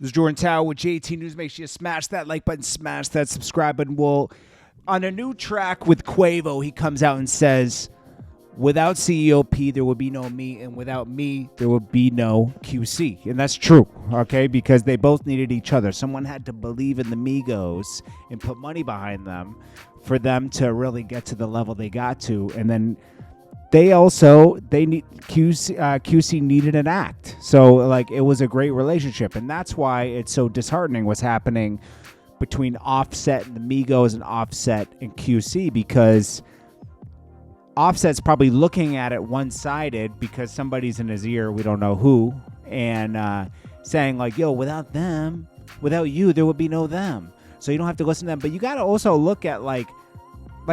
This is Jordan Tower with JT News. Make sure you smash that like button, smash that subscribe button. Well, on a new track with Quavo, he comes out and says, without CEOP, there would be no me, and without me, there would be no QC. And that's true, okay, because they both needed each other. Someone had to believe in the Migos and put money behind them for them to really get to the level they got to. And then they need QC needed an act. So like it was a great relationship, and that's why it's so disheartening what's happening between Offset and the Migos and Offset and QC, because Offset's probably looking at it one-sided because somebody's in his ear, we don't know who, and saying like, yo, without them, without you, there would be no them. So you don't have to listen to them. But you got to also look at like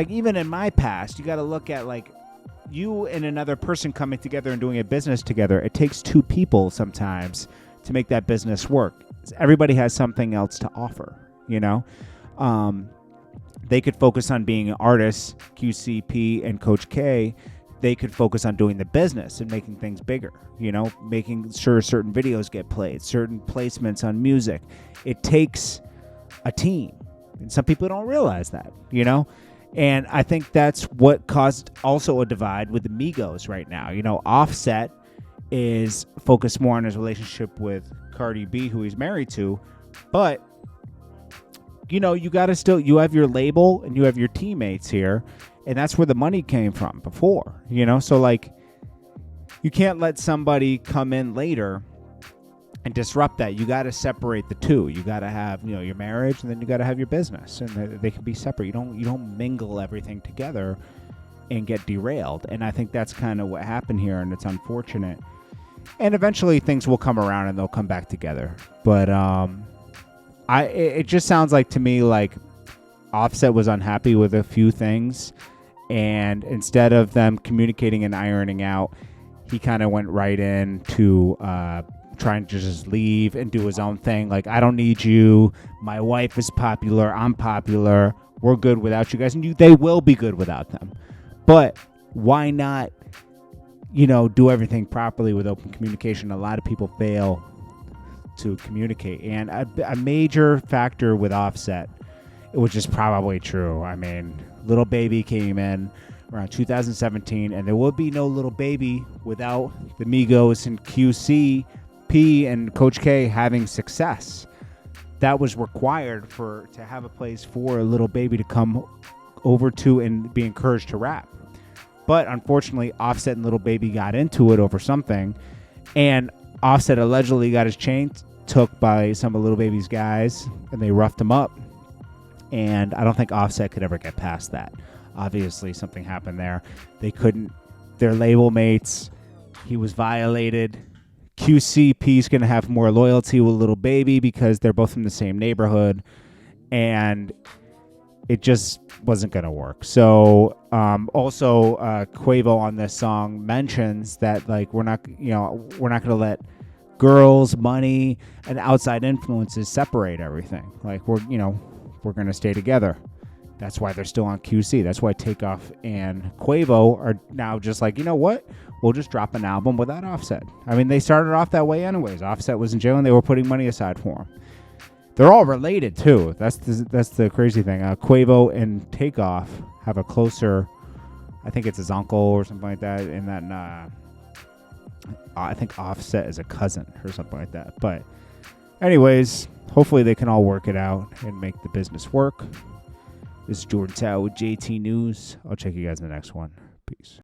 even in my past, you got to look at like you and another person coming together and doing a business together. It takes two people sometimes to make that business work. Everybody has something else to offer, you know? They could focus on being artists, QCP and Coach K. They could focus on doing the business and making things bigger, you know, making sure certain videos get played, certain placements on music. It takes a team, and some people don't realize that, you know? And I think that's what caused also a divide with the Migos right now. You know, Offset is focused more on his relationship with Cardi B, who he's married to, but you know, you have your label and you have your teammates here, and that's where the money came from before, you know? So like, you can't let somebody come in later and disrupt that. You got to separate the two. You got to have, you know, your marriage, and then you got to have your business, and they can be separate. You don't mingle everything together and get derailed. And I think that's kind of what happened here, and it's unfortunate. And eventually things will come around and they'll come back together. But it just sounds like to me like Offset was unhappy with a few things, and instead of them communicating and ironing out, he kind of went right into trying to just leave and do his own thing. Like, I don't need you. My wife is popular. I'm popular. We're good without you guys. And they will be good without them. But why not, you know, do everything properly with open communication? A lot of people fail to communicate. And a major factor with Offset, which is probably true. I mean, Lil Baby came in around 2017, and there would be no Lil Baby without the Migos and QC and Coach K having success. That was required to have a place for a Lil Baby to come over to and be encouraged to rap. But unfortunately, Offset and Lil Baby got into it over something, and Offset allegedly got his chain took by some of Lil Baby's guys, and they roughed him up. And I don't think Offset could ever get past that. Obviously, something happened there. They couldn't. Their label mates. He was violated. QCP's going to have more loyalty with Lil Baby because they're both from the same neighborhood, and it just wasn't going to work. So also Quavo on this song mentions that like we're not going to let girls, money, and outside influences separate everything. Like we're going to stay together. That's why they're still on QC. That's why Takeoff and Quavo are now just like, you know what? We'll just drop an album without Offset. I mean, they started off that way anyways. Offset was in jail, and they were putting money aside for him. They're all related, too. That's the crazy thing. Quavo and Takeoff have a closer, I think it's his uncle or something like that, and then I think Offset is a cousin or something like that. But anyways, hopefully they can all work it out and make the business work. This is Jordan Tower with JT News. I'll check you guys in the next one. Peace.